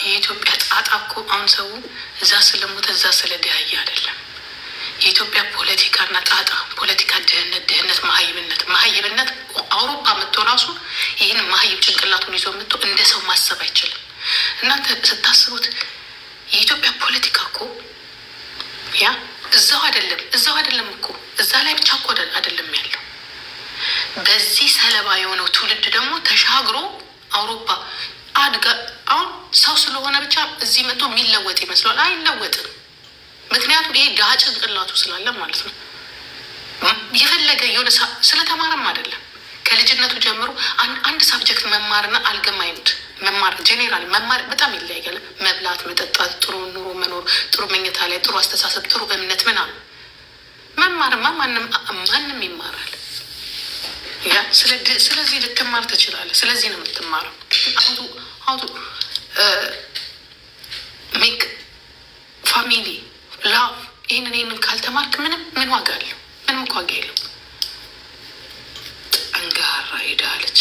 የኢትዮጵያ ጣጣ እኮ አሁን ሰው እዛ ስለሞተ እዛ ስለደያየ አይደለም። የኢትዮጵያ ፖለቲካና ጣጣ ፖለቲካ፣ ድህነት፣ መሀይብነት አውሮፓ መጥቶ ራሱ ይህን መሀይብ ጭንቅላቱን ይዞ መጥቶ እንደ ሰው ማሰብ አይችልም። እናንተ ስታስቡት የኢትዮጵያ ፖለቲካ እኮ እዛው አይደለም እኮ እዛ ላይ ብቻ እኮ አይደለም ያለው። በዚህ ሰለባ የሆነው ትውልድ ደግሞ ተሻግሮ አውሮፓ አድጋ አሁን ሰው ስለሆነ ብቻ እዚህ መጥቶ የሚለወጥ ይመስለዋል። አይለወጥም። ምክንያቱም ይሄ ድሀ ጭንቅላቱ ስላለ ማለት ነው። የፈለገ የሆነ ስለተማረም አይደለም። ከልጅነቱ ጀምሮ አንድ ሳብጀክት መማርና አልገማይንድ መማር ጄኔራል መማር በጣም ይለያያል። መብላት፣ መጠጣት፣ ጥሩ ኑሮ መኖር፣ ጥሩ መኝታ ላይ ጥሩ አስተሳሰብ፣ ጥሩ እምነት ምናምን መማርማ ማንም ይማራል። ስለዚህ ልትማር ትችላለህ። ስለዚህ ነው የምትማረው። አውቱ ሜክ ፋሚሊ ላቭ ይህንን ካልተማርክ ምን ዋጋ አለው? ምንም እኮ ዋጋ የለው። ጠንጋራ ሄዳለች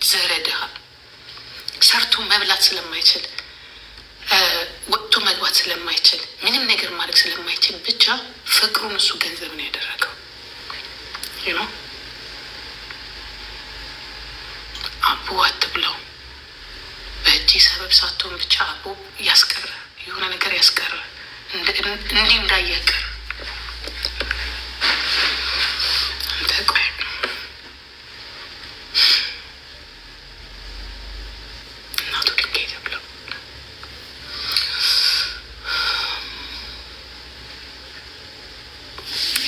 ዘረድሃ ሰርቶ መብላት ስለማይችል ወጥቶ መግባት ስለማይችል ምንም ነገር ማድረግ ስለማይችል ብቻ ፍቅሩን እሱ ገንዘብ ነው ያደረገው። አቦ አትብለው በእጅ ሰበብ ሳትሆን ብቻ አቦ ያስቀረ የሆነ ነገር ያስቀረ እንዲህ እንዳያቀር ተቆይ እናቱ ልኬ ተብለው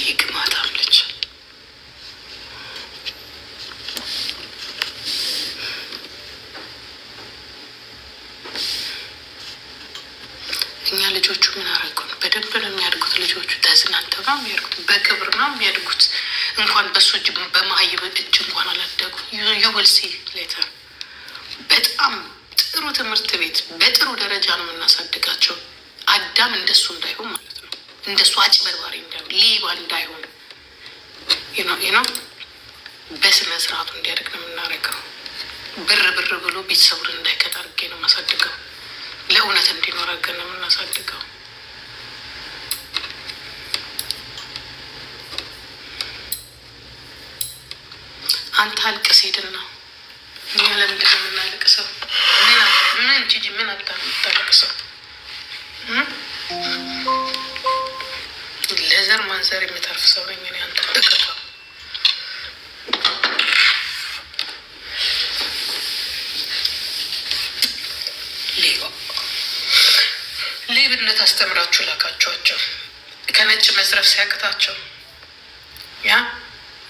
ይግማታም ልጅ እኛ ልጆቹ ምን አረጉን? በደንብ ነው የሚያድጉት። ልጆቹ ተዝናንተው ነው የሚያድጉት፣ በክብር ነው የሚያድጉት። እንኳን በሱ እጅ በመሀይብ እጅ እንኳን አላደጉ። ዩውልሲ ሌተር በጣም ጥሩ ትምህርት ቤት በጥሩ ደረጃ ነው የምናሳድጋቸው። አዳም እንደሱ እንዳይሆን ማለት ነው። እንደሱ አጭበርባሪ እንዳይሆን፣ ሌባ እንዳይሆን ነው በስነ ስርዓቱ እንዲያደግ ነው የምናደርገው። ብር ብሎ ቤተሰቡን እንዳይቀጥ አድርጌ ነው የማሳድገው። ለእውነት እንዲኖር አድርገን ነው የምናሳድገው። አንተ አልቅስ ሄድና እኛ ለምንድን ነው የምናለቅሰው? ምን ጂጂ ምን የምታለቅሰው? ለዘር ማንዘር የሚተርፍ ሰው ነኝ እኔ። አንተ ተቀጣው ሌብነት አስተምራችሁ ላካችኋቸው። ከነጭ መዝረፍ ሲያቅታቸው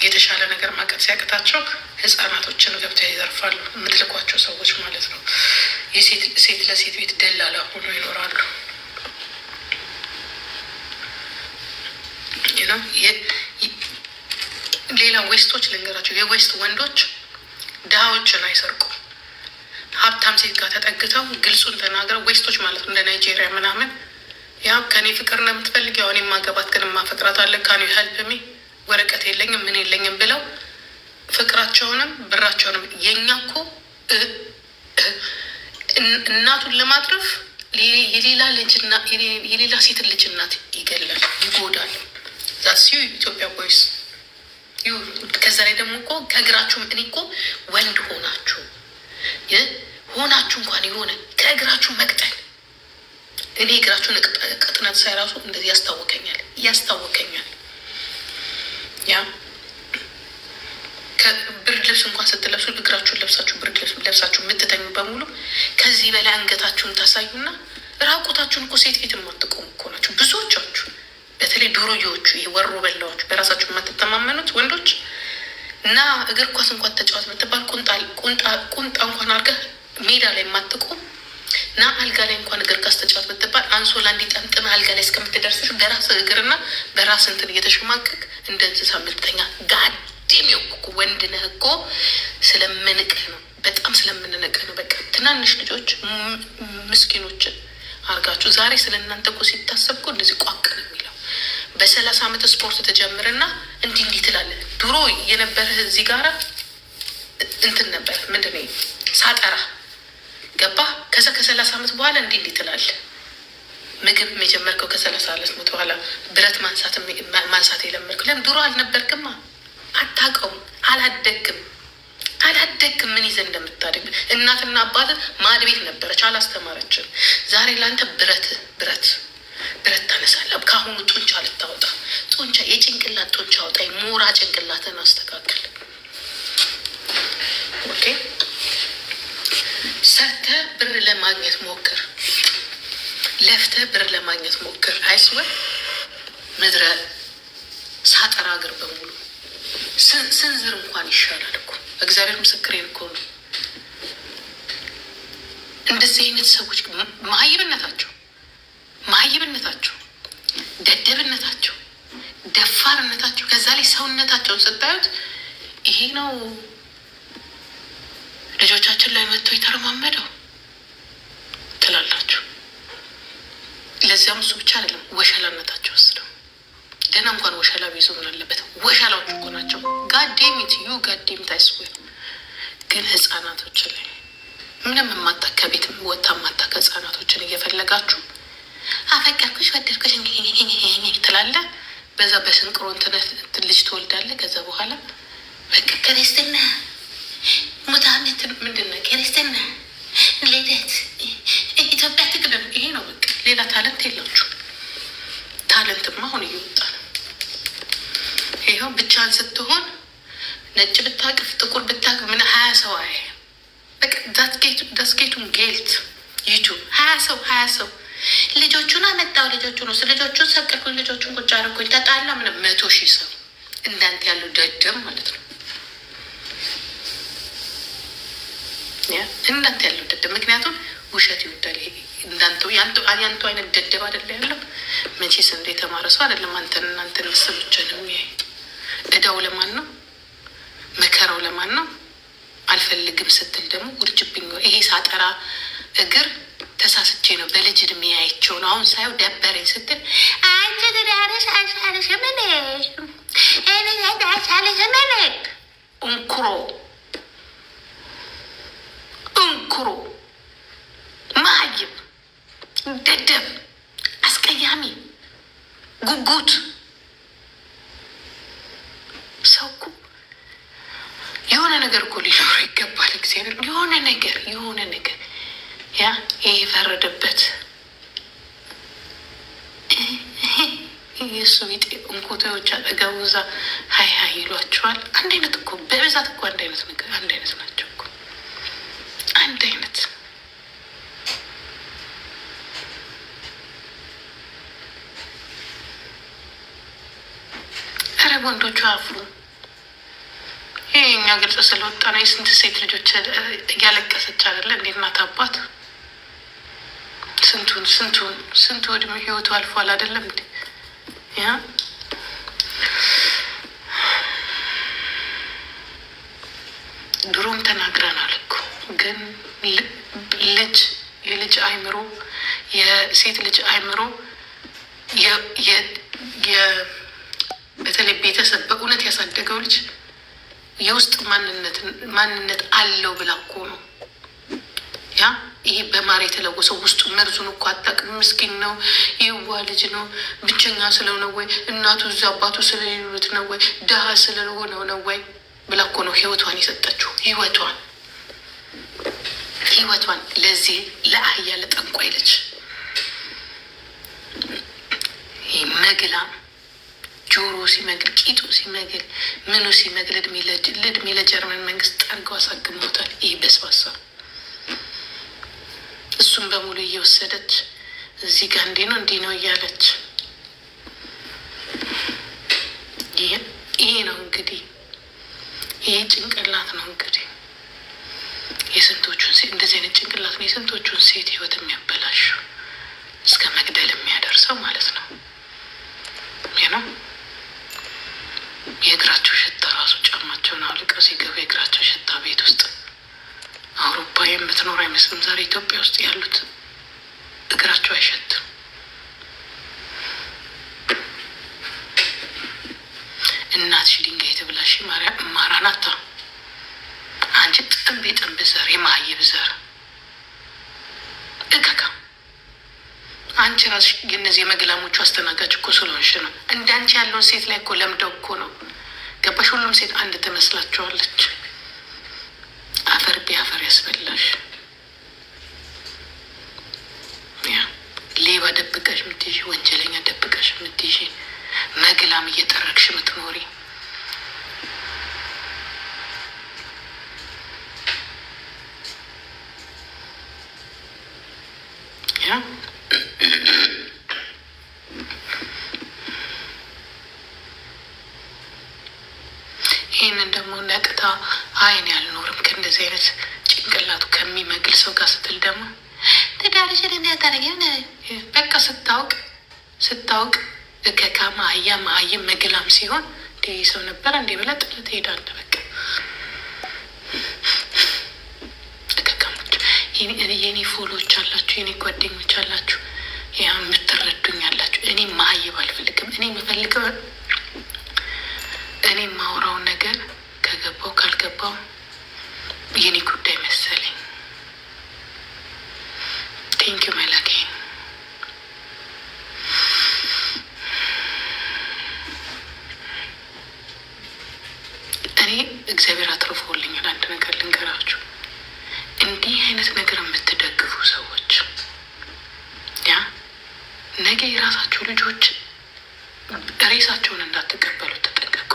የተሻለ ነገር ማቀት ሲያቅታቸው ህፃናቶችን ገብተው ይዘርፋሉ። የምትልኳቸው ሰዎች ማለት ነው። ሴት ለሴት ቤት ደላላ ሆኖ ይኖራሉ። ሌላ ዌስቶች ልንገራቸው። የዌስት ወንዶች ድሃዎችን አይሰርቁም። ሀብታም ሴት ጋር ተጠግተው ግልጹን ተናግረው ዌስቶች ማለት እንደ ናይጄሪያ ምናምን ከኔ ፍቅር ነው የምትፈልግ ያው እኔ ማገባት ግን ማፈቅራት አለ ካኒ ሄልፕሚ ወረቀት የለኝም ምን የለኝም ብለው ፍቅራቸውንም ብራቸውንም የኛ እኮ እናቱን ለማትረፍ የሌላ ሴትን ልጅ እናት ይገላል፣ ይጎዳል። ዛሲዩ ኢትዮጵያ ቦይስ ከዛ ላይ ደግሞ እኮ ከእግራችሁም እኔ እኮ ወንድ ሆናችሁ እንኳን የሆነ ከእግራችሁ መቅጠል እኔ እግራችሁን ቅጥነት ሳይራሱ እንደዚህ ያስታወቀኛል። ብርድ ልብስ እንኳን ስትለብሱ እግራችሁን ለብሳችሁ የምትተኙ በሙሉ ከዚህ በላይ አንገታችሁን ታሳዩና ራቁታችሁን እኮ ሴት ፊት የማትቆሙ እኮ ናቸው ብዙዎቻችሁ። በተለይ ዱርዬዎቹ ወሮ በላዎቹ በራሳችሁ የማትተማመኑት ወንዶች እና እግር ኳስ እንኳን ተጫዋት የምትባል ቁንጣ እንኳን አድርገህ ሜዳ ላይ የማትቆም እና አልጋ ላይ እንኳን እግር ኳስ ተጫዋት የምትባል አንሶላ እንዲጠምጥም አልጋ ላይ እስከምትደርስሽ በራስ እግርና በራስ እንትን እየተሸማቀቅ እንደ እንስሳ ምልተኛ ጋዴም የወቁ ወንድ ነህ እኮ ስለምንቅህ ነው። በጣም ስለምንንቅህ ነው። በቃ ትናንሽ ልጆች ምስኪኖችን አርጋችሁ ዛሬ ስለ እናንተ እኮ ሲታሰብ እኮ እንደዚህ ቋቅ ነው የሚለው። በ30 ዓመት ስፖርት ተጀምርና እንዲህ ትላለህ። ድሮ የነበረህ እዚህ ጋራ እንትን ነበር ምንድን ነው ሳጠራ ገባ። ከዛ ከ30 ዓመት በኋላ እንዲህ ትላለህ። ምግብ የጀመርከው ከ30 ዓመት በኋላ ብረት ማንሳት የለመድከው ለምን ድሮ አልነበርክማ? አታውቀውም። አላደግም ምን ይዘህ እንደምታደግ። እናትና አባት ማድ ቤት ነበረች፣ አላስተማረችም። ዛሬ ለአንተ ብረት ታነሳለህ። ከአሁኑ ጡንቻ ልታወጣ የጭንቅላት ጡንቻ አውጣ። ሞራ ጭንቅላትን አስተካክል። ኦኬ፣ ሰርተህ ብር ለማግኘት ሞክር። ለፍተህ ብር ለማግኘት ሞክር። አይስወር ምድረ ሳጠራ እግር በሙሉ ስንዝር እንኳን ይሻላል እኮ። እግዚአብሔር ምስክሬን እኮ ነው። እንደዚህ አይነት ሰዎች መሀይብነታቸው፣ ደደብነታቸው፣ ደፋርነታቸው፣ ከዛ ላይ ሰውነታቸውን ስታዩት ይሄ ነው ልጆቻችን ላይ መጥቶ የተረማመደው ትላላችሁ። ለዚያም እሱ ብቻ አይደለም፣ ወሸላነታቸው ወስደው ደህና እንኳን ወሸላ ቢይዙ ምን አለበት? ወሸላዎች እኮ ናቸው። ጋዴሚት አይስዌ ግን ህፃናቶች ላይ ምንም ከቤት ወጣ ማታውቅ ህፃናቶችን እየፈለጋችሁ አፈቀርኩሽ ወደድኩሽ ትላለህ። በዛ በስንቅሮ ልጅ ትወልዳለህ። ከዛ በኋላ በቃ ክርስትና ሙታነት ምንድነው? ክርስትና ልደት ኢትዮጵያ ትቅደም። ይሄ ነው በቃ። ሌላ ታለንት የላችሁ። ታለንትማ አሁን እየወጣ ነው። ይኸው ብቻን ስትሆን ነጭ ብታቅፍ ጥቁር ብታቅፍ ምን 20 ሰው አይ በቃ ዳስጌቱን ጌልት ዩቱብ 20 ሰው ልጆቹን አመጣው። ልጆቹን ሰቀልኩኝ፣ ልጆቹን ቁጭ አደረኩኝ፣ ተጣላ ምንም 100,000 ሰው እንዳንተ ያለው ደደብ ማለት ነው። እንዳንተ ያለው ደደብ። ምክንያቱም ውሸት ይወዳል። ያንተ አይነት ደደብ አይደለ ያለው። መቼስ እንደ የተማረ ሰው አይደለም። እናንተን መሰሎችንም እዳው ለማን ነው? መከራው ለማን ነው? አልፈልግም ስትል ደግሞ ውርጅብኝ። ይሄ ሳጠራ እግር ተሳስቼ ነው፣ በልጅ እድሜ ያይቸው ነው። አሁን ሳየው ደበረኝ ስትል አንቺ ትዳርሽ አሻለሽ ምን እንኩሮ ማይብ ደደብ አስቀያሚ ጉጉት ሰው እኮ የሆነ ነገር እኮ ሊኖሩ ይገባል። እግዚአብሔር የሆነ ነገር ያ የፈረደበት የእሱ ቤጤ እንኮቶዎች አጠገቡ እዛ ሀይ ይሏቸዋል። አንድ አይነት እኮ በብዛት እኮ አንድ አይነት ናቸው እኮ አንድ አይነት። ኧረ ወንዶቹ አፍሩ። ይሄ እኛ ግልጽ ስለወጣ ነው። የስንት ሴት ልጆች እያለቀሰች አይደለ እንዴ? እናት አባት ስንቱ እድሜ ህይወቱ አልፏል አይደለም እንዴ? ያ ድሮም ተናግረናል እኮ። ግን የልጅ አይምሮ፣ የሴት ልጅ አይምሮ በተለይ ቤተሰብ በእውነት ያሳደገው ልጅ የውስጥ ማንነት አለው ብላ እኮ ነው። ያ ይሄ በማር የተለወሰው ውስጡ መርዙን እኮ አታውቅም። ምስኪን ነው፣ የዋ ልጅ ነው፣ ብቸኛ ስለሆነ ወይ እናቱ እዛ አባቱ ስለሌሉት ነው ወይ ድሃ ስለሆነው ነው ወይ ብላ እኮ ነው ህይወቷን የሰጠችው። ህይወቷን ለዚህ ለአህያ ለጠንቋይ ልጅ መግላ ጆሮ ሲመግል፣ ቂጡ ሲመግል፣ ምኑ ሲመግል እድሜ ለጀርመን መንግስት ጠርገው አሳግመውታል። ይህ በስባሳ እሱም በሙሉ እየወሰደች እዚህ ጋር እንዲህ ነው እያለች ይሄ ነው እንግዲህ፣ ይሄ ጭንቅላት ነው እንግዲህ የስንቶቹን ሴት እንደዚህ አይነት ጭንቅላት ነው የስንቶቹን ሴት ህይወት የሚያበላሹ እስከ መግደል የሚያደርሰው ማለት ነው። ነው የእግራቸው ሽታ ራሱ ጫማቸውን አውልቀው ሲገቡ የእግራቸው ሽታ ቤት ውስጥ አውሮፓ የምትኖር አይመስልም። ዛሬ ኢትዮጵያ ውስጥ ያሉት እግራቸው አይሸትም። እናትሽ ድንጋይ ትብላሽ ማራናታ። አንቺ ጥንብ ዘር፣ የማህየብ ዘር እከካ አንቺ ራስሽ የእነዚህ የመግላሞቹ አስተናጋጅ እኮ ስለሆንሽ ነው። እንዳንቺ ያለውን ሴት ላይ እኮ ለምደው እኮ ነው። ገባሽ? ሁሉም ሴት አንድ ትመስላችኋለች። አፈር ቢያፈር ያስበላሽ። ሌባ ደብቀሽ የምትይዢ፣ ወንጀለኛ ደብቀሽ የምትይዢ፣ መግላም እየጠረግሽ የምትኖሪ ይህንን ደግሞ ነቅታ አይን ያልኖርም ከእንደዚህ አይነት ጭንቅላቱ ከሚመግል ሰው ጋር ስትል ደግሞ ትዳርሽን እንዳታረጊ በቃ ስታውቅ እከካ ማህይም መግላም ሲሆን እንዲህ ሰው ነበር እንዲህ ብላ ጥለት ሄዳለ። በቃ እከካሞች የኔ ፎሎዎች አላችሁ፣ የኔ ጓደኞች አላችሁ፣ ያ የምትረዱኝ አላችሁ። እኔ ማህይብ አልፈልግም። እኔ የምፈልገው እኔ የማውራውን ነገር ከገባው ካልገባው የኔ ጉዳይ መሰለኝ። ቴንኪዩ መላኬ። እኔ እግዚአብሔር አትርፎልኛል። አንድ ነገር ልንገራችሁ፣ እንዲህ አይነት ነገር የምትደግፉ ሰዎች ነገ የራሳችሁ ልጆች ሬሳቸውን እንዳትቀበሉ ተጠንቀቁ።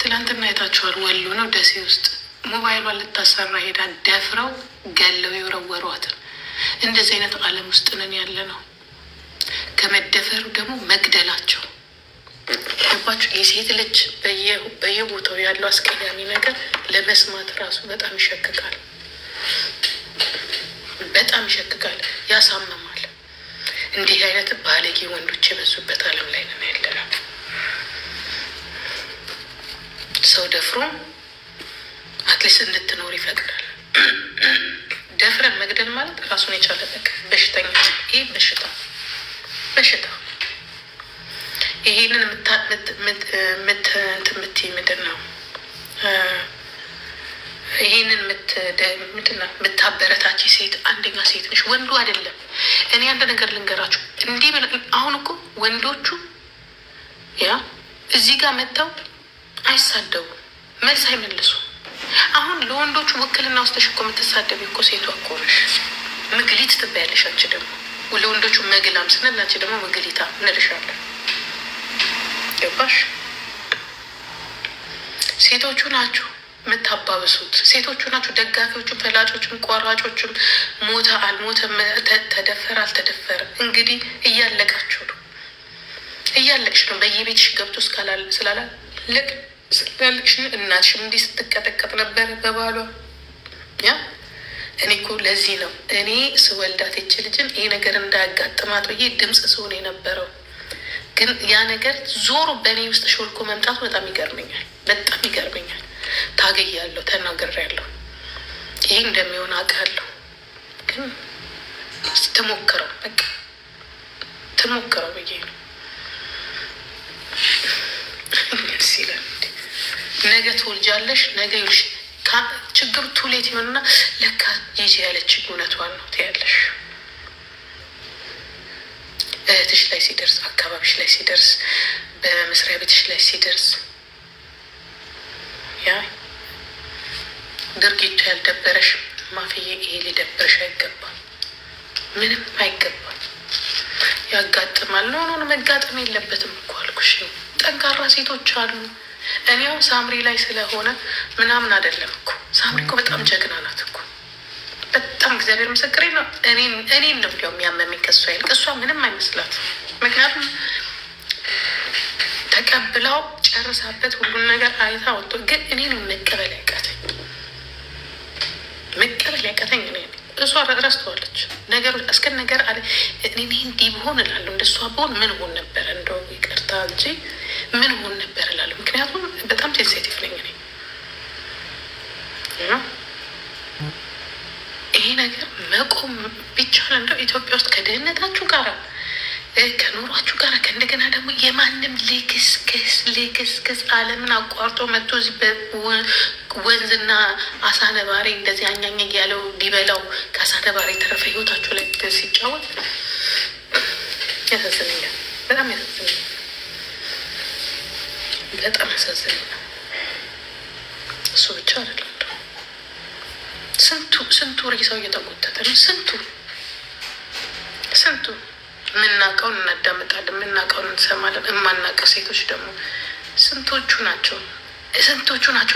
ትላንትና አይታችኋል። ወሎ ነው ደሴ ውስጥ ሞባይሏን ልታሰራ ሄዳ ደፍረው ገለው የወረወሯትን። እንደዚህ አይነት ዓለም ውስጥ ነን ያለ ነው። ከመደፈሩ ደግሞ መግደላቸው ገባችሁ? የሴት ልጅ በየቦታው ያለው አስቀያሚ ነገር ለመስማት ራሱ በጣም ይሸክካል፣ በጣም ይሸክካል፣ ያሳምማል። እንዲህ አይነት ባለጌ ወንዶች የበዙበት ዓለም ላይ ነን ያለ ነው። ሰው ደፍሮ አትሊስት እንድትኖር ይፈቅዳል። ደፍረን መግደል ማለት ራሱን የቻለ በቃ በሽተኛ። ይህ በሽታ ይህንን ምንድን ነው? ይህንን የምታበረታች ሴት አንደኛ ሴት ነሽ፣ ወንዱ አይደለም። እኔ አንድ ነገር ልንገራችሁ። እንዲህ አሁን እኮ ወንዶቹ እዚህ ጋር መጥተው አይሳደቡ፣ መልስ አይመልሱ። አሁን ለወንዶቹ ውክልና ውስጥ ተሽኮ የምትሳደቢ እኮ ሴቷ እኮ ነሽ። ምግሊት ትባያለሽ። አንቺ ደግሞ ለወንዶቹ መግላም ስንል አንቺ ደግሞ ምግሊታ እንልሻለን። ገባሽ? ሴቶቹ ናችሁ የምታባብሱት። ሴቶቹ ናችሁ ደጋፊዎቹም፣ ፈላጮቹም፣ ቆራጮቹም። ሞተ አልሞተ፣ ተደፈረ አልተደፈረ፣ እንግዲህ እያለቃችሁ ነው፣ እያለቅሽ ነው። በየቤትሽ ገብቶ ስላለቅሽ እናትሽም እንዲህ ስትቀጠቀጥ ነበረ በባሏ። እኔ እኮ ለዚህ ነው እኔ ስወልዳት ይች ልጅን ይሄ ነገር እንዳያጋጥማት ብዬ ድምፅ ስሆን የነበረው። ግን ያ ነገር ዞሮ በእኔ ውስጥ ሾልኮ መምጣቱ በጣም ይገርመኛል፣ በጣም ይገርመኛል። ታገያለሁ፣ ተናግሬያለሁ፣ ይሄ እንደሚሆን አውቃለሁ። ግን ትሞክረው፣ በቃ ትሞክረው ብዬ ነው። ሲለን ነገ ትወልጃለሽ፣ ነገ ይልሽ ችግሩ ቱሌት ይሆንና ለካ ጂጂ ያለች እውነቷን ነው ትያለሽ። እህትሽ ላይ ሲደርስ፣ አካባቢሽ ላይ ሲደርስ፣ በመስሪያ ቤትሽ ላይ ሲደርስ ድርጊቱ ያልደበረሽ ማፍዬ፣ ይሄ ሊደበረሽ አይገባም፣ ምንም አይገባም። ያጋጥማል። ኖ መጋጠም የለበትም እኮ አልኩሽ። ጠንካራ ሴቶች አሉ። እኔው ሳምሪ ላይ ስለሆነ ምናምን አይደለም እኮ። ሳምሪ እኮ በጣም ጀግና ናት እኮ፣ በጣም እግዚአብሔር ምስክሬ ነው። እኔን ነው እንዲያውም ያመመኝ ከሷ ይልቅ። እሷ ምንም አይመስላት፣ ምክንያቱም ተቀብላው ጨርሳበት ሁሉን ነገር አይታ ወጥቶ፣ ግን እኔን መቀበል ያቃተኝ እኔ እሷ ረስተዋለች ነገሮች እስከን ነገር አለ። እኔ እንዲህ ብሆን እላለሁ፣ እንደሷ ብሆን ምን ሆን ነበረ? እንደው ይቅርታ እንጂ ምን ሆን ነበር እላለሁ። ምክንያቱም በጣም ሴንሲቲቭ ነኝ እኔ። ይሄ ነገር መቆም ቢቻል እንደው ኢትዮጵያ ውስጥ ከድህነታችሁ ጋር ከኖሯችሁ ጋር ከእንደገና ደግሞ የማንም ልክስክስ ዓለምን አቋርጦ መጥቶ እዚህ ወንዝና አሳ ነባሪ እንደዚህ አኛኛ ያለው ሊበላው ከአሳ ነባሪ የተረፈ ህይወታችሁ ላይ ሲጫወት ያሳዝነኛል። በጣም ያሳዝነኛል። በጣም ያሳዝነኛል። እሱ ብቻ አይደለም፣ ስንቱ ሬሳው እየተጎተተ ነው። ስንቱ የምናውቀውን እናዳምጣለን፣ የምናውቀውን እንሰማለን። የማናውቀው ሴቶች ደግሞ ስንቶቹ ናቸው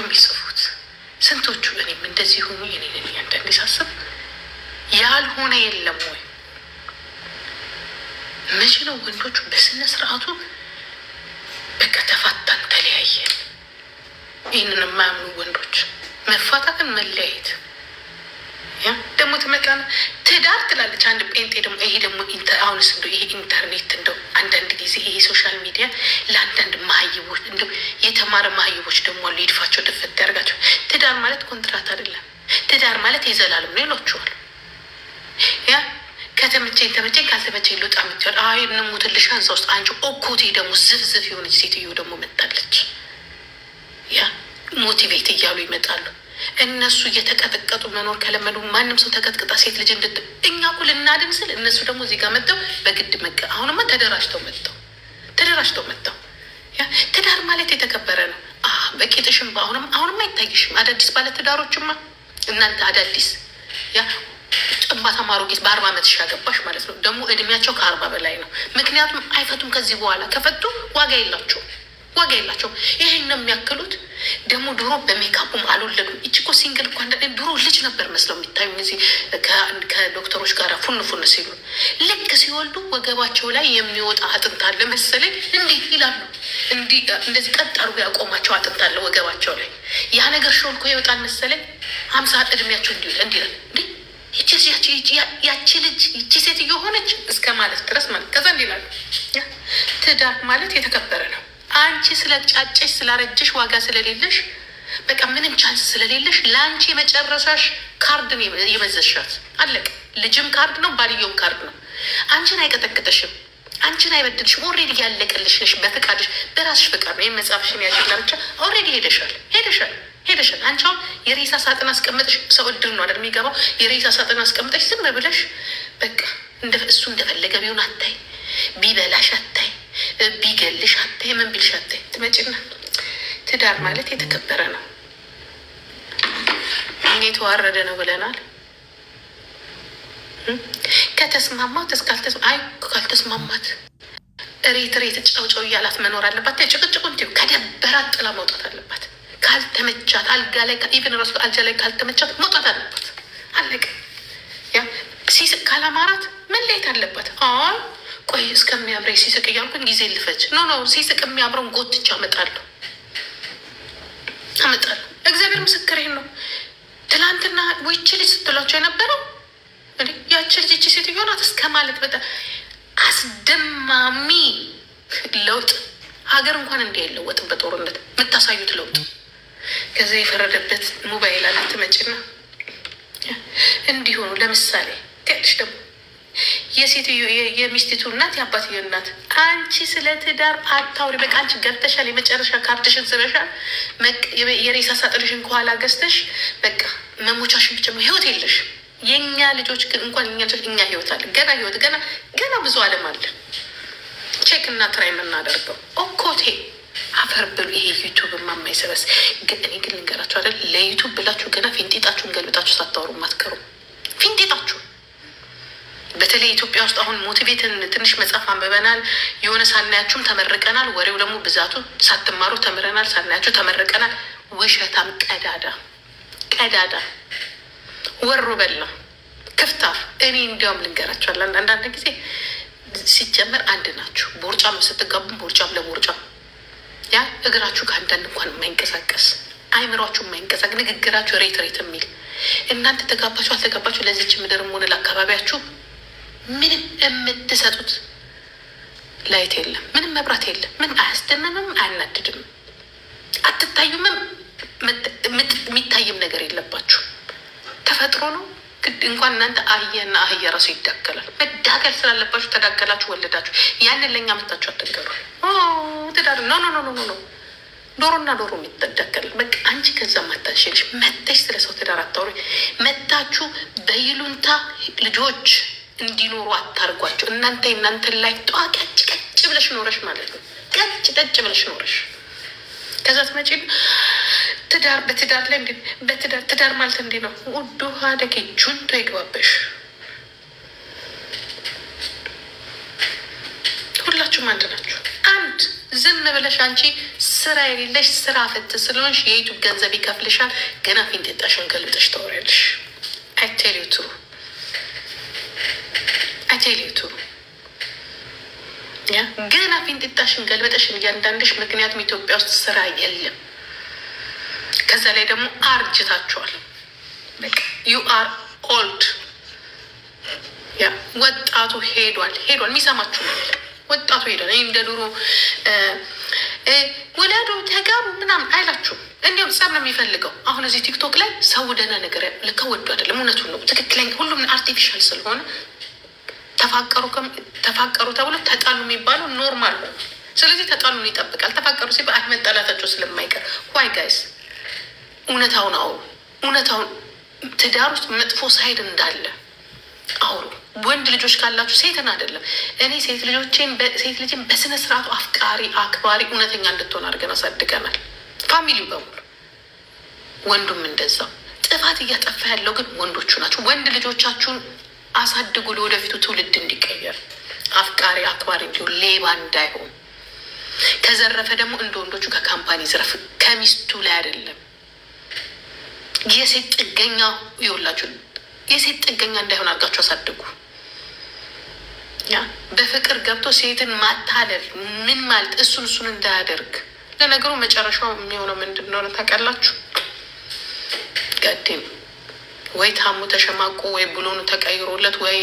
የሚጽፉት? ስንቶቹ እኔም እንደዚህ ሆኑ የኔ አንዳንዴ ሳስብ ያልሆነ የለም ወይ? መቼ ነው ወንዶቹ በስነ ስርዓቱ በቃ ተፋታን ተለያየን? ይህንን የማያምኑ ወንዶች መፋታትን መለያየት ደግሞ ትመጣና ትዳር ትላለች አንድ ጴንጤ ደግሞ ይሄ ደግሞ አሁንስ እንደው ይሄ ኢንተርኔት እንደው አንዳንድ ጊዜ ይሄ ሶሻል ሚዲያ ለአንዳንድ መሀይቦች እንደው የተማረ መሀይቦች ደግሞ አሉ ይድፋቸው ደፈት ያደርጋቸው። ትዳር ማለት ኮንትራት አይደለም። ትዳር ማለት የዘላለም ነው ይሏቸዋል። ከተመቸኝ ካልተመቸኝ ልውጣ የምትል አይ እንሙትልሻ እዛ ውስጥ አንቺ ኦኮቴ ደግሞ ዝፍዝፍ የሆነች ሴትዮ ደግሞ መጣለች። ሞቲቬት እያሉ ይመጣሉ። እነሱ እየተቀጠቀጡ መኖር ከለመዱ ማንም ሰው ተቀጥቅጣ ሴት ልጅ እኛ እኮ ልናድን ስል እነሱ ደግሞ እዚህ ጋር መጥተው በግድ አሁንማ ተደራጅተው መጥተው ትዳር ማለት የተከበረ ነው። በቂጥሽም አሁንም አይታይሽም። አዳዲስ ባለትዳሮችማ እናንተ አዳዲስ ጭባ ተማሩ ጌት በ40 ዓመትሽ ያገባሽ ማለት ነው። ደግሞ እድሜያቸው ከ40 በላይ ነው። ምክንያቱም አይፈቱም። ከዚህ በኋላ ከፈቱ ዋጋ የላቸውም። ይሄን ነው የሚያክሉት። ደግሞ ድሮ በሜካፑም አልወለዱም። እቺ እኮ ሲንግል እኮ ድሮ ልጅ ነበር መስለው የሚታዩ እዚህ ከዶክተሮች ጋር ፉን ሲሉ ልክ ሲወልዱ ወገባቸው ላይ የሚወጣ አጥንት አለ መሰለኝ እንዲህ ይላሉ። እንደዚህ ቀጥ አድርጎ ያቆማቸው አጥንት አለ ወገባቸው ላይ። ያ ነገር ሾልኮ ይወጣል መሰለኝ 50 እድሜያቸው እንዲህ ያቺ ልጅ ይቺ ሴትዮ ሆነች እስከ ማለት ድረስ ማለት ከዛ እንዲህ ይላሉ። ትዳር ማለት የተከበረ ነው። አንቺ ስለጫጨሽ ስላረጀሽ ዋጋ ስለሌለሽ በቃ ምንም ቻንስ ስለሌለሽ ለአንቺ የመጨረሻሽ ካርድን የመዘሻት አለቅ። ልጅም ካርድ ነው፣ ባልየውም ካርድ ነው። አንቺን አይቀጠቅጠሽም፣ አንቺን አይበድልሽም። ኦልሬዲ ያለቀልሽ ነሽ። በፍቃድሽ በራስሽ ፍቃድ ነው። ይህም መጽሐፍሽን ያሽና ብቻ ኦልሬዲ ሄደሻል። አንቺ አሁን የሬሳ ሳጥን አስቀምጠሽ ሰው እድር ነው አይደል የሚገባው። የሬሳ ሳጥን አስቀምጠሽ ዝም ብለሽ በቃ እሱ እንደፈለገ ቢሆን አታይ፣ ቢበላሽ አታይ፣ ቢገልሽ አታይ፣ ምን ቢልሽ አታይ። ትመጪና ትዳር ማለት የተከበረ ነው፣ የተዋረደ ነው ብለናል። ከተስማማት ካልተስማማት ሬት ጫውጫው እያላት መኖር አለባት። ጭቅጭቁን ከደበራት ጥላ መውጣት አለባት። ካልተመቻት አልጋ ላይ ኢቨን ራሱ አልጋ ላይ ካልተመቻት መውጣት አለባት። አለቀ። ሲስቅ ካላማራት መለየት አለባት። አሁን ቆይ እስከሚያምረኝ ሲስቅ እያልኩኝ ጊዜ ልፈጅ ኖ ሲስቅ የሚያምረውን ጎትቻ አመጣለሁ። እግዚአብሔር ምስክሬን ነው። ትላንትና ይቺ ልጅ ስትሏቸው የነበረው ያቺ ልጅ ይቺ ሴትዮ ናት እስከ ማለት በጣም አስደማሚ ለውጥ። ሀገር እንኳን እንዲህ አይለወጥም በጦርነት የምታሳዩት ለውጥ። ከዚያ የፈረደበት ሞባይል አለ ትመጭና እንዲሆኑ ለምሳሌ ትያለሽ ደግሞ የሴትዮ የሚስቲቱ እናት የአባትዮ እናት አንቺ ስለ ትዳር አታውሪ። በቃ አንቺ ገብተሻል፣ የመጨረሻ ካርድሽን ስበሻል፣ የሬሳ ሳጥንሽን ከኋላ ገዝተሽ በቃ መሞቻሽን ብቻ ህይወት የለሽ። የእኛ ልጆች ግን እንኳን እኛ ህይወት አለ፣ ገና ብዙ አለም አለ። ቼክ እና ትራይ የምናደርገው ኦኮቴ አፈር ብሉ። ይሄ ዩቱብ የማይሰበስ እኔ ግን ልንገራችሁ አይደል፣ ለዩቱብ ብላችሁ ገና ፊንጤጣችሁን ገልብጣችሁ ሳታወሩ ማትቀሩ ፊንጤጣችሁ። በተለይ ኢትዮጵያ ውስጥ አሁን ሞቲቬትን ትንሽ መጽሐፍ አንብበናል፣ የሆነ ሳናያችሁም ተመርቀናል። ወሬው ደግሞ ብዛቱ ሳትማሩ ተምረናል፣ ሳናያችሁ ተመርቀናል። ውሸታም ቀዳዳ ወሮ በላ ክፍታፍ። እኔ እንዲያውም ልንገራችኋል አንዳንድ ጊዜ ሲጀመር አንድ ናችሁ። ቦርጫም ስትጋቡም ቦርጫም ለቦርጫም እግራችሁ ከአንዳንድ እንኳን የማይንቀሳቀስ አይምሯችሁ የማይንቀሳቀስ ንግግራችሁ ሬት የሚል እናንተ ተጋባችሁ አልተጋባችሁ ለዚች ምድርም ሆነ ለአካባቢያችሁ ምንም የምትሰጡት ላይት የለም፣ ምንም መብራት የለም። ምን አያስደምምም፣ አያናድድም፣ አትታዩምም፣ የሚታይም ነገር የለባችሁ። ተፈጥሮ ነው እንኳን እናንተ አህያና አህያ ራሱ ይዳገላል። መዳገል ስላለባችሁ ተዳገላችሁ፣ ወለዳችሁ። ያንን ለእኛ መታችሁ አትንገሩ። ትዳር ኖ ኖ ኖ ኖ ዶሮና ዶሮ የሚተዳገል በቃ አንቺ ከዛ ማታሽልሽ መተሽ ስለ ሰው ትዳር አታውሪ። መታችሁ በይሉንታ ልጆች እንዲኖሩ አታርጓቸው። እናንተን ላይ ቀጭ ቀጭ ብለሽ ኖረሽ ማለት ነው። ቀጭ ቀጭ ብለሽ ኖረሽ ከዛ ትመጪ ትዳር በትዳር ላይ ትዳር ማለት እንዲህ ነው። ውዱ አደግ ጁንቶ ይግባበሽ። ሁላችሁም አንድ ናችሁ። አንድ ዝም ብለሽ አንቺ ስራ የሌለሽ ስራ ፈት ስለሆንሽ የዩቱብ ገንዘብ ይከፍልሻል። ገና ፊንጤጣሽን ገልብጠሽ ታወሪያለሽ። አይቴሊቱ ገና ፊንጤጣሽን ገልብጠሽ እያንዳንድሽ። ምክንያቱም ኢትዮጵያ ውስጥ ስራ የለም። ከዛ ላይ ደግሞ አርጅታችኋል። በቃ ዩ አር ኦልድ። ያ ወጣቱ ሄዷል። የሚሰማችሁ ወጣቱ ሄዷል። እንደ ድሮ ወለዱ ተጋቡ ምናምን አይላችሁም። እንዲሁም ጸብ ነው የሚፈልገው። አሁን እዚህ ቲክቶክ ላይ ሰው ደህና ነገር ልካ ወዱ አይደለም። እውነቱን ነው። ትክክለኛ ሁሉም አርቲፊሻል ስለሆነ ተፋቀሩ ተብሎ ተጣሉ የሚባለው ኖርማል ነው። ስለዚህ ተጣሉን ይጠብቃል። ተፋቀሩ ሲባል መጣላታቸው ስለማይቀር ዋይ ጋይስ እውነታውን አውሩ። እውነታውን ትዳር ውስጥ መጥፎ ሳይድ እንዳለ አውሩ። ወንድ ልጆች ካላችሁ ሴትን አይደለም እኔ ሴት ልጅን በስነ ስርዓቱ አፍቃሪ አክባሪ እውነተኛ እንድትሆን አድርገን አሳድገናል። ፋሚሊው በሙሉ ወንዱም እንደዛው። ጥፋት እያጠፋ ያለው ግን ወንዶቹ ናቸው። ወንድ ልጆቻችሁን አሳድጉ፣ ለወደፊቱ ትውልድ እንዲቀየር አፍቃሪ አክባሪ እንዲሆን፣ ሌባ እንዳይሆን። ከዘረፈ ደግሞ እንደ ወንዶቹ ከካምፓኒ ዝረፍ፣ ከሚስቱ ላይ አይደለም። የሴት ጥገኛ ይውላችሁ፣ የሴት ጥገኛ እንዳይሆን አድርጋችሁ አሳድጉ። ያ በፍቅር ገብቶ ሴትን ማታለል ምን ማለት እሱን እንዳያደርግ። ለነገሩ መጨረሻው የሚሆነው ምንድን ነው ታውቃላችሁ? ቀደም ወይ ታሙ ተሸማቆ ወይ ብሎኑ ተቀይሮለት ወይ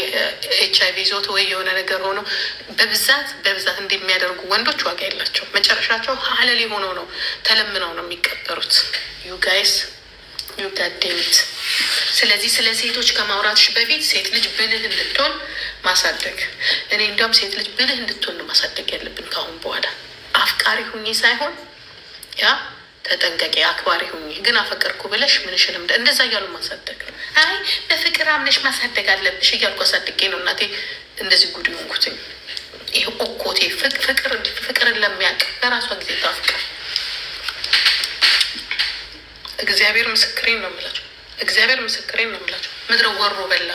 HIV ይዞት ወይ የሆነ ነገር ሆኖ በብዛት እንደሚያደርጉ ወንዶች ዋጋ የላቸው። መጨረሻቸው ሀለሊ ሆነው ነው ተለምነው ነው የሚቀበሩት። ዩ ጋይስ ዩ ጋዴሚት። ስለዚህ ስለ ሴቶች ከማውራትሽ በፊት ሴት ልጅ ብልህ እንድትሆን ማሳደግ። እኔ እንዲያውም ሴት ልጅ ብልህ እንድትሆን ነው ማሳደግ ያለብን ካሁን በኋላ። አፍቃሪ ሁኚ ሳይሆን ያ ተጠንቀቂ፣ አክባሪ ሁኚ። ግን አፈቀርኩ ብለሽ ምንሽንም እንደዛ እያሉ ማሳደግ ነው። አይ በፍቅር አምነሽ ማሳደግ አለብሽ እያልኩ አሳድጌ ነው እናቴ እንደዚህ ጉድ ሆንኩትኝ። ይህ ኦኮቴ ፍቅርን ለሚያውቅ በራሷ ጊዜ ታፍቅር። እግዚአብሔር ምስክሬን ነው የምላቸው። ምድረ ወሮ በላ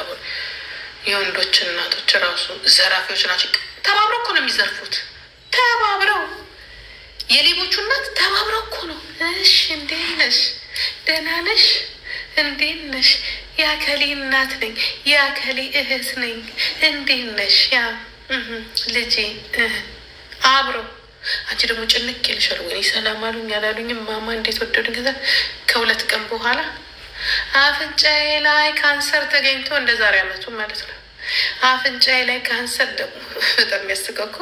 የወንዶች እናቶች ራሱ ዘራፊዎች ናቸው። ተባብረው እኮ ነው የሚዘርፉት። ተባብረው የሌቦቹ እናት ተባብረው እኮ ነው። እሺ እንዴት ነሽ? ደህና ነሽ? እንዴት ነሽ? የአከሌ እናት ነኝ፣ የአከሌ እህት ነኝ። እንዴት ነሽ? ያ ልጄ አብረው። አንቺ ደግሞ ጭንቅ ይልሻል። ወይ ሰላም አሉኝ አላሉኝም፣ ማማ እንዴት ወደዱኝ። ከዛ ከሁለት ቀን በኋላ አፍንጫዬ ላይ ካንሰር ተገኝቶ እንደ ዛሬ አመቱ ማለት ነው። አፍንጫዬ ላይ ካንሰር ደግሞ በጣም የሚያስቀቁ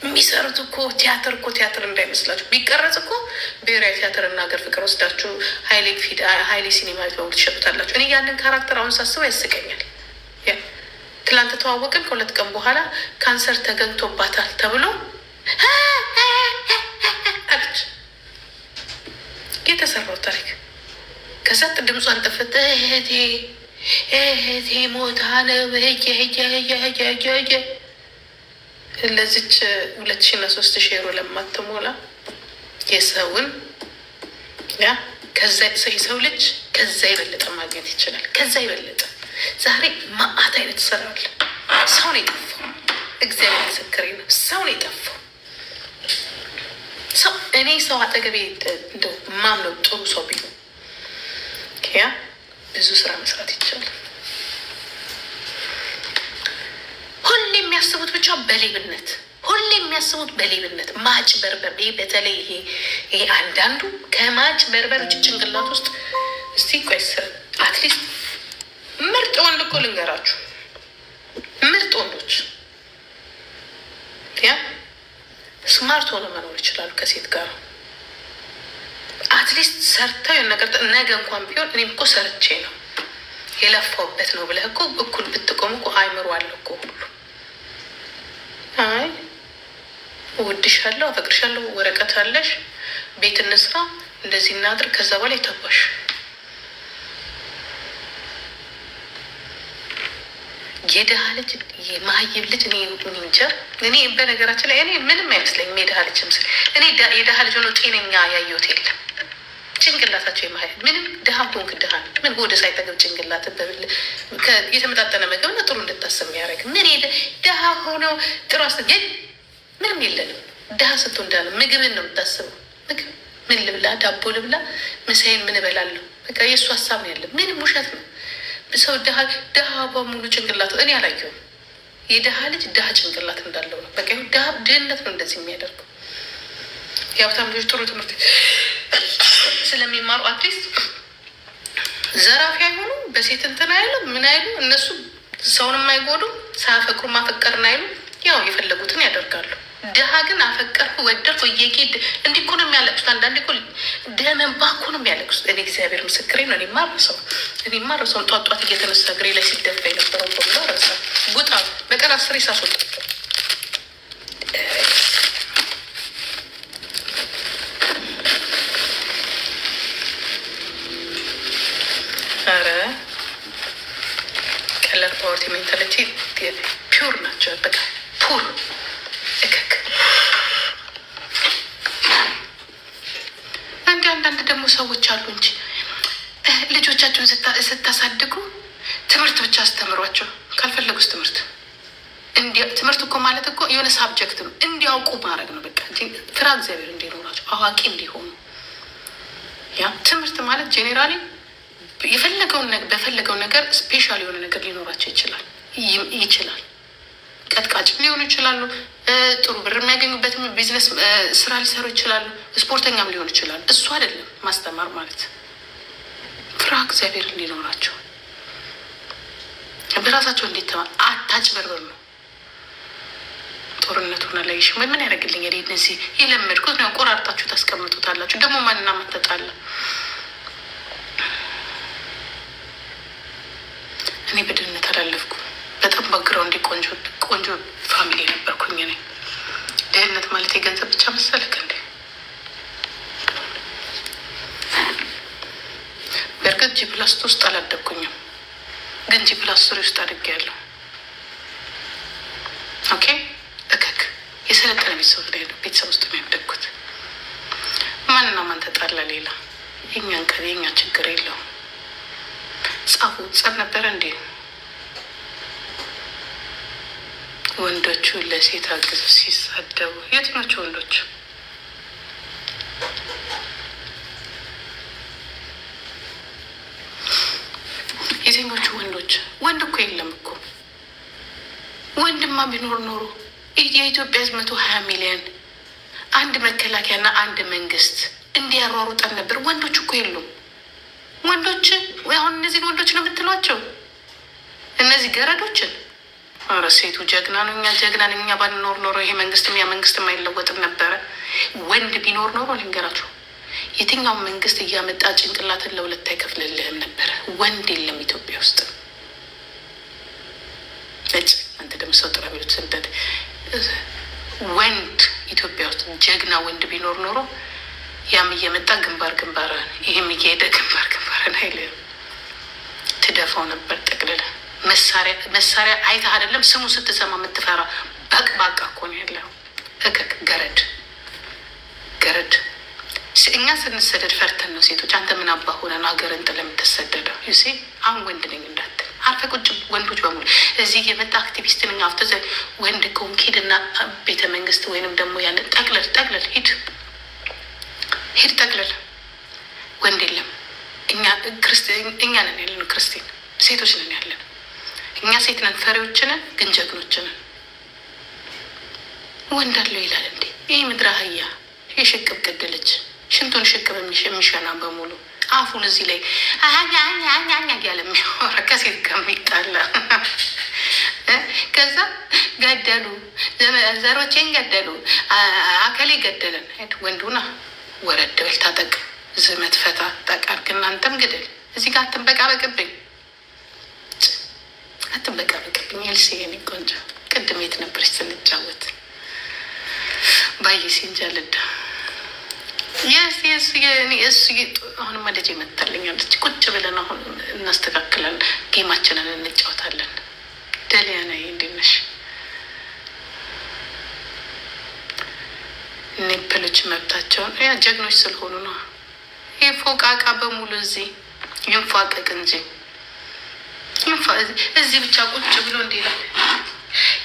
የሚሰሩት እኮ ቲያትር እንዳይመስላችሁ። ቢቀረጽ እኮ ብሔራዊ ቲያትር እና ሀገር ፍቅር ወስዳችሁ ሀይሌ ሲኒማ ቤት በሙሉ ትሸጡታላችሁ። እኔ ያንን ካራክተር አሁን ሳስበው ያስቀኛል። ትላንት ተዋወቅን፣ ከሁለት ቀን በኋላ ካንሰር ተገኝቶባታል ተብሎ አለች። የተሰራው ታሪክ ከዛ ድምጿን ጥፍት እህቴ ሞታ ነው ለዚች 2000 ዩሮ ለማትሞላ የሰውን ያ ከዛ የሰው ልጅ ከዛ የበለጠ ማግኘት ይችላል። ከዛ የበለጠ ዛሬ ማአት አይነት ይሰራል። ሰው ነው የጠፋው። እግዚአብሔር ምስክሬ ነው። ሰው ነው የጠፋው። እኔ ሰው አጠገቤ እንደው ማምነው ጥሩ ሰው ቢሆን ያ ብዙ ስራ መስራት ይቻላል። ሁሌ የሚያስቡት ብቻ በሌብነት፣ ማጭበርበር። በተለይ ይሄ አንዳንዱ ከማጭበርበር ውጭ ጭንቅላት ውስጥ እስቲ ቆይስ አትሊስት ምርጥ ወንድ እኮ ልንገራችሁ፣ ምርጥ ወንዶች ያ ስማርት ሆነ መኖር ይችላሉ ከሴት ጋር። አትሊስት ሰርተው ነገር ነገ እንኳን ቢሆን እኔም እኮ ሰርቼ ነው የለፋውበት ነው ብለህ እኮ እኩል ብትቆሙ እኮ አይምሮ አለ እኮ ሁሉ። አይ እወድሻለሁ፣ አፈቅርሻለሁ፣ ወረቀት አለሽ፣ ቤት እንስራ፣ እንደዚህ እናድር፣ ከዛ በላይ ተባሽ። የድሃ ልጅ የማህይብ ልጅ እኔ እንጃ። እኔ በነገራችን ላይ እኔ ምንም አይመስለኝም የድሃ ልጅ ምስል። እኔ የድሃ ልጅ ሆኖ ጤነኛ ያየሁት የለም። ጭንቅላታቸው የማህይብ ምንም ድሃ ሆንክ ድሃ ምን ወደ ሳይጠገብ ጭንቅላት የተመጣጠነ ምግብ ነው ጥሩ እንድታስብ የሚያደርግ ምን ድሃ ሆነው ጥሩ ምንም የለንም። ድሃ ስትሆን እንዳለ ምግብን ነው የምታስበው። ምግብ ምን ልብላ፣ ዳቦ ልብላ፣ ምሳዬን ምን እበላለሁ፣ በቃ የእሱ ሀሳብ ነው ያለ። ምንም ውሸት ነው። ሰው ድሃ በሙሉ ጭንቅላት እኔ አላየሁም። የድሃ ልጅ ድሃ ጭንቅላት እንዳለው ነው። በቃ ድህነት ነው እንደዚህ የሚያደርገው። የሀብታም ልጆች ጥሩ ትምህርት ስለሚማሩ አትሊስት ዘራፊ አይሆኑ፣ በሴት እንትን አይሉ፣ ምን አይሉ። እነሱ ሰውን የማይጎዱ ሳያፈቅሩ ማፈቀርን አይሉ፣ ያው የፈለጉትን ያደርጋሉ። ድሃ ግን አፈቀርኩ ወደድኩ እየጌድ እንዲህ እኮ ነው የሚያለቅሱት። አንዳንዴ እኮ ደመንባ እኮ ነው የሚያለቅሱት። እኔ እግዚአብሔር ምስክሬ ነው። እኔ ማረሰውን ጧጧት እየተነሳ እግሬ ላይ ሲደፋ የነበረው በሙሉ ረሳ። ጉጣ በቀን 10 ሳስወጣቸው። ኧረ ቀለር ፓወርቲ ሜንታሊቲ ፒውር ናቸው። በቃ ፑር እከክ እንዲ አንዳንድ ደግሞ ሰዎች አሉ እንጂ ልጆቻቸውን ስታሳድጉ ትምህርት ብቻ አስተምሯቸው። ካልፈለጉስ ትምህርት እኮ ማለት እኮ የሆነ ሳብጀክት ነው እንዲያውቁ ማድረግ ነው። በቃ ፍራ እግዚአብሔር እንዲኖራቸው አዋቂ እንዲሆኑ። ያ ትምህርት ማለት ጄኔራሊ በፈለገው ነገር ስፔሻል የሆነ ነገር ሊኖራቸው ይችላል። ቀጥቃጭ ሊሆኑ ይችላሉ። ጥሩ ብር የሚያገኙበትም ቢዝነስ ስራ ሊሰሩ ይችላሉ። ስፖርተኛም ሊሆኑ ይችላሉ። እሱ አይደለም ማስተማር ማለት። ፍራ እግዚአብሔር እንዲኖራቸው በራሳቸው እንዴት አታጭበርበር ነው። ጦርነቱን አላየሽ ምን ያደርግልኛል? እነዚህ የለመድኩት ነው። ቆራርጣችሁ ታስቀምጡታላችሁ። ደግሞ ማንና ማተጣለ እኔ በድህነት አላለፍኩ። በጣም ባግራውንድ ቆንጆ ፋሚሊ ነበርኩኝ። እኔ ድህነት ማለት የገንዘብ ብቻ መሰለክ እንዴ? በእርግጥ ጂ+2 ውስጥ አላደግኩኝም፣ ግን ጂ+3 ውስጥ አድጌያለሁ። ኦኬ እከክ የሰለጠነ ቤተሰብ ውስጥ ነው ያደግኩት። ማንና ማን ተጣላ? ሌላ የኛ ችግር የለውም። ጸብ ነበረ እንዴ? ወንዶቹ ለሴት አግዘው ሲሳደቡ የትኞቹ ወንዶች? የትኞቹ ወንዶች? ወንድ እኮ የለም እኮ። ወንድማ ቢኖር ኖሮ የኢትዮጵያ ሕዝብ 120 ሚሊዮን አንድ መከላከያና አንድ መንግስት እንዲያሯሩጠን ነበር። ወንዶች እኮ የሉም። ወንዶች አሁን እነዚህን ወንዶች ነው የምትሏቸው? እነዚህ ገረዶችን? ኧረ ሴቱ ጀግና ነው። እኛ ጀግና ነን። እኛ ባንኖር ኖሮ ይሄ መንግስትም ያ መንግስትም አይለወጥም ነበረ። ወንድ ቢኖር ኖሮ ልንገራችሁ፣ የትኛውን መንግስት እያመጣ ጭንቅላትን ለሁለት አይከፍልልህም ነበረ። ወንድ የለም ኢትዮጵያ ውስጥ። አንተ ደግሞ ሰው ጥራ ቢሉት ስደት ወንድ ኢትዮጵያ ውስጥ ጀግና ወንድ ቢኖር ኖሮ ያም እየመጣ ግንባርን ይህም እየሄደ ግንባርን አይልም፣ ትደፋው ነበር ጠቅልለ። መሳሪያ አይተህ አይደለም ስሙ ስትሰማ የምትፈራ በቅባቃ እኮ ነው ያለው። እከክ ገረድ እኛ ስንሰደድ ፈርተን ነው ሴቶች። አንተ ምን አባ ሆነ ነው ሀገርን ጥለህ የምትሰደደው? ዩሴ አሁን ወንድ ነኝ እንዳትል አርፈህ ቁጭ። ወንዶች በሙሉ እዚህ የመጣ አክቲቪስት ነኝ አፍተ ወንድ ከሆንክ ሂድና ቤተ መንግስት ወይንም ደግሞ ያን ጠቅለል ሂድ ጠቅለል። ወንድ የለም። እኛ ነን ያለን ክርስቲያን ሴቶች ነን ያለን። እኛ ሴት ነን፣ ፈሪዎች ነን፣ ግን ጀግኖች ነን። ወንድ አለው ይላል እንዴ? ይህ ምድረ አህያ የሽቅብ ቅድልች ሽንቱን ሽቅብ የሚሸና በሙሉ አፉን እዚህ ላይ አኛ ያለ የሚያወራ ከሴት ከሚጣላ ከዛ ገደሉ፣ ዘሮቼን ገደሉ፣ አከሌ ገደለን። ወንዱና ወረድ ብል ታጠቅ ዝመት ፈታ ጠቃርግ እናንተም ግደል። እዚህ ጋር አትንበቃበቅብኝ። አትበቃበቅብኝ ኤልሲ የኔ ቆንጆ። ቅድም የት ነበረች ስንጫወት? ባየ ሲንጃልዳ የስ አሁንማ ልጄ መታለኛለች። ቁጭ ብለን አሁን እናስተካክላለን፣ ጌማችንን እንጫወታለን። ደሊያና እንዴት ነሽ? ኔፕሎች መብታቸውን ያ ጀግኖች ስለሆኑ ነው። ይህ ፎቃቃ በሙሉ እዚህ ይንፏቀቅ እንጂ እዚህ ብቻ ቁጭ ብሎ እንዲ ይላል።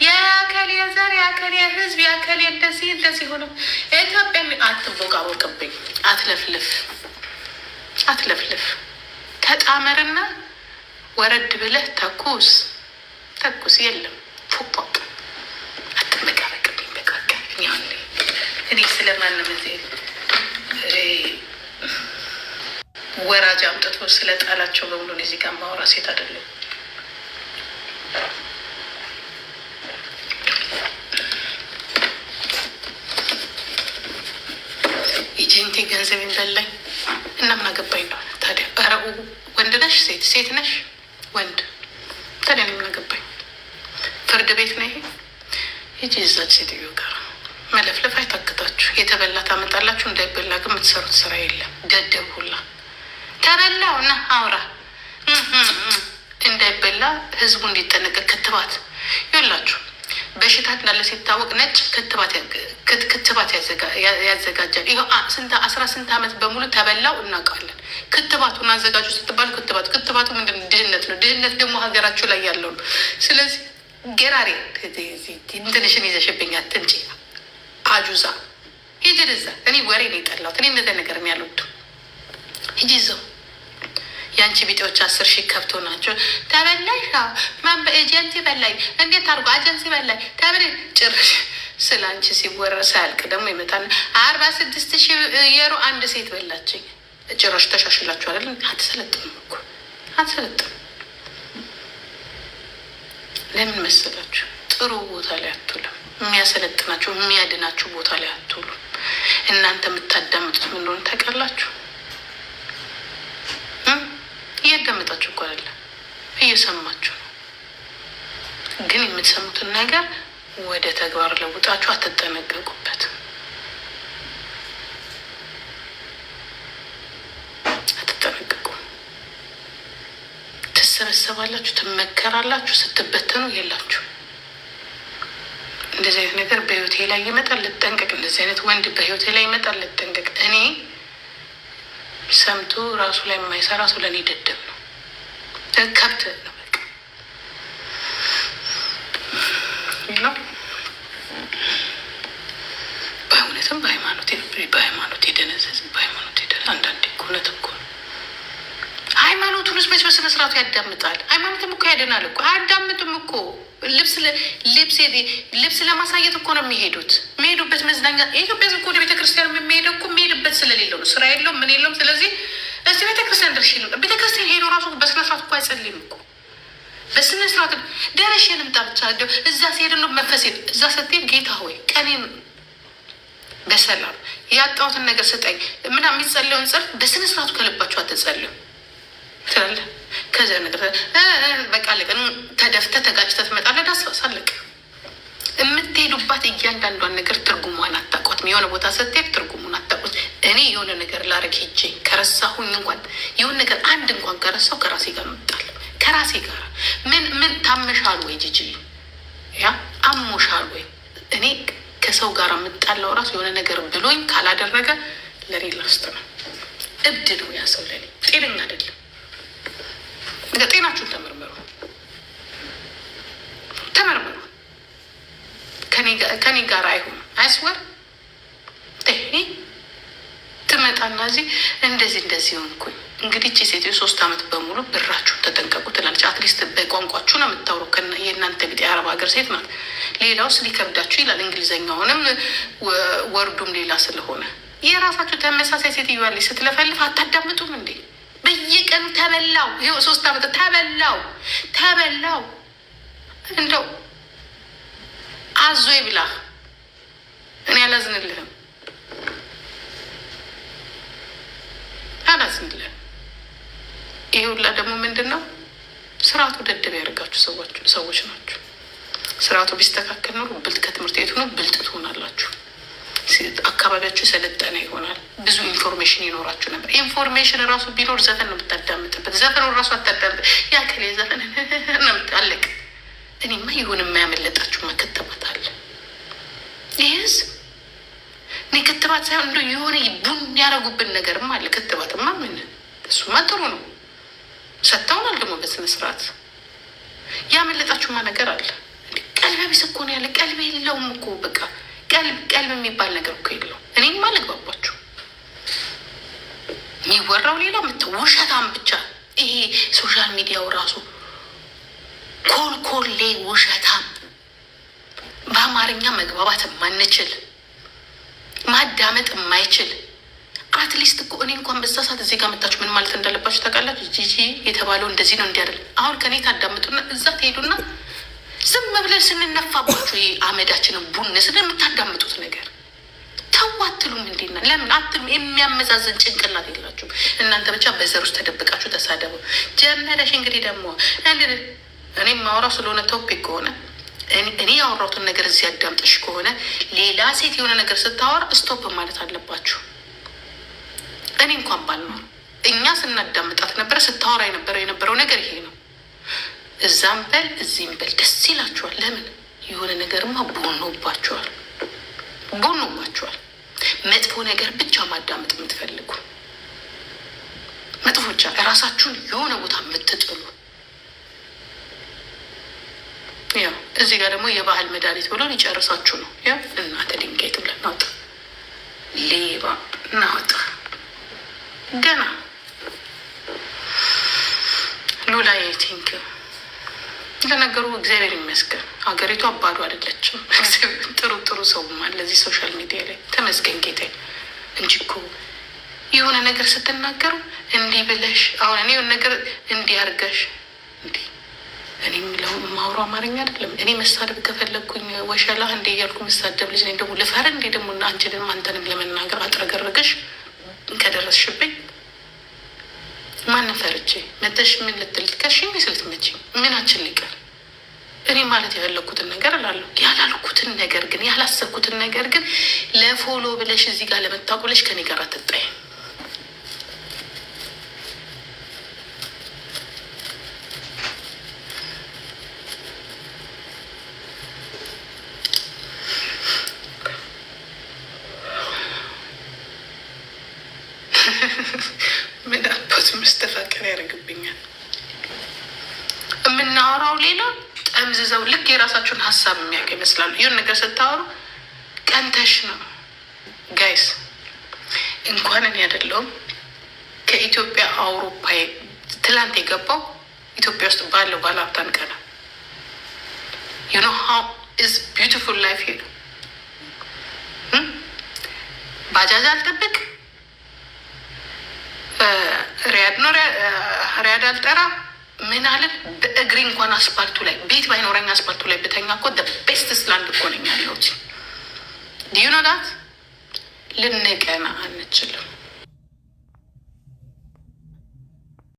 የአከሌ ዘር የአከሌ ህዝብ የአከሌ እንደዚህ ሆነ። ኢትዮጵያ አትቦቃቦቅብኝ፣ አትለፍልፍ። ተጣመርና ወረድ ብለህ ተኩስ የለም ፎቅ አትመቃበቅብኝ። በቃ እኔ ስለማንም እዚህ ወራጅ አምጥቶ ስለ ጣላቸው በሙሉ እዚህ ጋር ማውራ ሴት አይደለም። ኤጀንቴ ገንዘቤን በላኝ እና ምን አገባኝ ነው ታዲያ? ኧረ ወንድ ነሽ ሴት ነሽ ወንድ ታዲያ ምን አገባኝ? ፍርድ ቤት ነው ይሄ። ሂጂ እዛች ሴትዮ ጋር መለፍለፍ አይታክታችሁ። የተበላ ታመጣላችሁ፣ እንዳይበላ ግን የምትሰሩት ስራ የለም። ገደብ ሁላ ተበላው እና አውራ እንዳይበላ ህዝቡ እንዲጠነቀቅ ክትባት ይላችሁ። በሽታ እንዳለ ሲታወቅ ነጭ ክትባት ያዘጋጃል። ይኸው 18 ዓመት በሙሉ ተበላው እናውቃለን። ክትባቱን አዘጋጁ ስትባሉ ክትባቱ ምንድን ነው? ድህነት ነው። ድህነት ደግሞ ሀገራችሁ ላይ ያለው ነው። ስለዚህ ገራሪ እንትንሽን ይዘሽብኝ አትምጪ። አጁዛ ሂጂ እዛ። እኔ ወሬ ነው የጠላሁት። እኔ እንደዚያ ነገር ያልወድም። ሂጂ እዛው። የአንቺ ቢጤዎች 10 ሺህ ከብቶ ናቸው። ተበላሽ ማን በኤጀንሲ በላይ እንዴት አድርጎ አጀንሲ በላይ ተብል ጭርሽ ስለ አንቺ ሲወራ ሳያልቅ ደግሞ ይመጣል። 46 ሺህ የሮ አንድ ሴት በላችኝ። ጭራሽ ተሻሽላችሁ አይደል? አትሰለጥም እኮ አትሰለጥም። ለምን መሰላችሁ? ጥሩ ቦታ ላይ አትውልም። የሚያሰለጥናችሁ የሚያድናችሁ ቦታ ላይ አትውሉም። እናንተ የምታዳምጡት ምን እንደሆነ ታውቃላችሁ? እያዳመጣችሁ እኮ አይደለም፣ እየሰማችሁ ነው። ግን የምትሰሙትን ነገር ወደ ተግባር ለውጣችሁ አትጠነቀቁበት። ትሰበሰባላችሁ፣ ትመከራላችሁ፣ ስትበተኑ የላችሁ። እንደዚህ አይነት ነገር በህይወቴ ላይ ይመጣል፣ ልጠንቀቅ። እንደዚህ አይነት ወንድ በህይወቴ ላይ ይመጣል፣ ልጠንቀቅ። እኔ ሰምቶ ራሱ ላይ የማይሰራ ሰው ለእኔ ደደብ ነው፣ ከብት ነው። በቃ ነው። በእውነትም በሃይማኖት የደነዘዝ አንዳንዴ እውነት እኮ ነው። ሃይማኖቱን ውስጥ መች በስነ ስርዓቱ ያዳምጣል። ሃይማኖትም እኮ ያደናል እኮ። አያዳምጡም እኮ። ልብስ ለማሳየት እኮ ነው የሚሄዱት። የሚሄዱበት መዝናኛ የኢትዮጵያ ሕዝብ እኮ ወደ ቤተክርስቲያን የሚሄደው እኮ የሚሄድበት ስለሌለው ነው። ስራ የለውም፣ ምን የለውም። ስለዚህ እስቲ ቤተክርስቲያን ደርሼ ልምጣ። ቤተክርስቲያን ሄዶ ራሱ በስነ ስርዓት እኮ አይጸልይም እኮ። በስነ ስርዓት ደርሼ ልምጣ ብቻ እዛ ሲሄድ ነው መንፈሴ። እዛ ስትሄድ ጌታ ሆይ ቀኔን በሰላም ያጣሁትን ነገር ስጠኝ ምናምን የሚጸለውን ጸሎት በስነ ስርዓቱ ከልባችሁ አትጸልዩ ትላለህ። ከዚያ ነገር በቃ አለቀ። ተደፍተህ ተጋጭተህ ትመጣለህ። ዳስፋስ አለቀ። የምትሄዱባት እያንዳንዷን ነገር ትርጉሟን አታውቋትም። የሆነ ቦታ ስትሄድ ትርጉሙን አታውቁት። እኔ የሆነ ነገር ላረግ ሄጄ ከረሳሁኝ እንኳን የሆነ ነገር አንድ እንኳን ከረሳሁ ከራሴ ጋር እመጣለሁ። ከራሴ ጋር ምን ታመሻል ወይ ጂጂ ያ አሞሻል ወይ? እኔ ከሰው ጋር የምጣላው ራሱ የሆነ ነገር ብሎኝ ካላደረገ ለሌላ ውስጥ ነው። እብድ ነው ያ ሰው፣ ለኔ ጤነኛ አይደለም። ጤናችሁን ተመርመሩ። ከኔ ጋር አይሆን አይስወር ትመጣና እዚህ እንደዚህ ሆንኩኝ። እንግዲህ እቺ ሴትዮ 3 ዓመት በሙሉ ብራችሁን ተጠንቀቁ ትላለች። አትሊስት በቋንቋችሁ ነው የምታወሩ። የእናንተ ቢጤ የአረብ ሀገር ሴት ናት። ሌላውስ ሊከብዳችሁ ይላል። እንግሊዘኛውንም ወርዱም ሌላ ስለሆነ የራሳችሁ ተመሳሳይ ሴትዮ ያለች ስትለፈልፍ አታዳምጡም እንዴ? በየቀኑ ተበላው። ይኸው 3 ዓመት ተበላው። እንደው አዞ ይብላህ። እኔ አላዝንልህም። ይሄ ሁላ ደግሞ ምንድን ነው? ስርዓቱ ደደብ ያደርጋችሁ ሰዎች ናችሁ። ስርዓቱ ቢስተካከል ኖሮ ብልጥ ከትምህርት ቤቱ ነው ብልጥ ትሆናላችሁ። አካባቢያችሁ የሰለጠነ ይሆናል። ብዙ ኢንፎርሜሽን ይኖራችሁ ነበር። ኢንፎርሜሽን ራሱ ቢኖር ዘፈን ነው የምታዳምጥበት። ዘፈኑ ራሱ አታዳምጥ ያክል ዘፈን ነው አለቅ። እኔማ የሆነ የማያመለጣችሁ ክትባት አለ። ይህስ እኔ ክትባት ሳይሆን እንደ የሆነ ቡን ያደረጉብን ነገርም አለ። ክትባትማ ምን እሱማ ጥሩ ነው፣ ሰጥተውናል ደግሞ በስነ ስርዓት። ያመለጣችሁማ ነገር አለ። ቀልብ ቢስ እኮ ነው ያለ። ቀልብ የለውም እኮ በቃ ቀልብ የሚባል ነገር እኮ የለውም። እኔማ አልግባባችሁ። የሚወራው ሌላ ውሸታም ብቻ። ይሄ ሶሻል ሚዲያው ራሱ ኮልኮሌ ውሸታም፣ በአማርኛ መግባባት የማንችል ማዳመጥ የማይችል አትሊስት እኮ እኔ እንኳን በዛ ሰዓት እዚህ ጋር መጣችሁ ምን ማለት እንዳለባችሁ ታውቃላችሁ። ጂጂ የተባለው እንደዚህ ነው እንዲያደል። አሁን ከኔ ታዳምጡና እዛ ትሄዱና ዝም ብለን ስንነፋባችሁ ይሄ አመዳችንን ቡን ስለምታዳምጡት ነገር ተዋትሉም እንዴና ለምን አትሉም? የሚያመዛዝን ጭንቅላት የላችሁም እናንተ። ብቻ በዘር ውስጥ ተደብቃችሁ ተሳደቡ ጀመረሽ። እንግዲህ ደግሞ እኔ ማውራው ስለሆነ ቶፒክ ከሆነ እኔ ያወራሁትን ነገር እዚህ አዳምጠሽ ከሆነ ሌላ ሴት የሆነ ነገር ስታወራ ስቶፕ ማለት አለባችሁ። እኔ እንኳን ባልኖር እኛ ስናዳምጣት ነበረ። ስታወራ የነበረው ነገር ይሄ ነው። እዛም በል እዚህም በል ደስ ይላችኋል። ለምን? የሆነ ነገርማ ቦኖባችኋል። መጥፎ ነገር ብቻ ማዳመጥ የምትፈልጉ መጥፎ ብቻ እራሳችሁን የሆነ ቦታ የምትጥሉ። ያው እዚህ ጋር ደግሞ የባህል መድኃኒት ብሎ ሊጨርሳችሁ ነው። ያው እናተ ድንጋይ ትብለ ናውጣ ሌባ ናውጣ ገና ሉላ የቲንክ ለነገሩ እግዚአብሔር ይመስገን ሀገሪቱ አባዶ አይደለችም። ጥሩ ሰውም አለ እዚህ ሶሻል ሚዲያ ላይ ተመስገን ጌታ እንጂ እኮ የሆነ ነገር ስትናገሩ እንዲህ ብለሽ አሁን እኔ የሆነ ነገር እንዲህ አድርገሽ እንዲህ እኔ የሚለው ማውሮ አማርኛ አይደለም። እኔ መሳደብ ከፈለግኩኝ ወሸላ እንዴ እያልኩ መሳደብ ልጅ ነኝ። ደግሞ ልፈር እንዴ ደግሞ አንቺንም አንተንም ለመናገር አጥረገረገሽ ከደረስሽብኝ ማንን ፈርቼ መተሽ ምን ልትልትከሽኝ ስልትመችኝ ምናችን ሊቀር እኔ ማለት የፈለግኩትን ነገር እላለሁ። ያላልኩትን ነገር ግን ያላሰብኩትን ነገር ግን ለፎሎ ብለሽ እዚህ ጋር ለመታወቅ ብለሽ ከኔ ጋር አትጣይ። ምን አባት መስተፋቀር ያደርግብኛል። የምናወራው ሌላ ጠምዝዘው ልክ የራሳችሁን ሀሳብ የሚያውቅ ይመስላሉ። ይሁን ነገር ስታወሩ ቀንተሽ ነው ጋይስ። እንኳን እኔ አይደለሁም ከኢትዮጵያ አውሮፓ ትላንት የገባው ኢትዮጵያ ውስጥ ባለው ባለሀብታን ቀና ዩ ኖ ሃው ኢዝ ቢዩቲፉል ላይፍ ሄዱ ባጃጅ አልጠብቅ ሪያድ አልጠራ ምን አለን በእግሬ እንኳን አስፓልቱ ላይ ቤት ባይኖረኝ አስፓልቱ ላይ ብተኛ እኮ ቤስት ስላንድ እኮ ነኝ ያለሁት። ዲዩ ኖ ዳት ልንቀና አንችልም።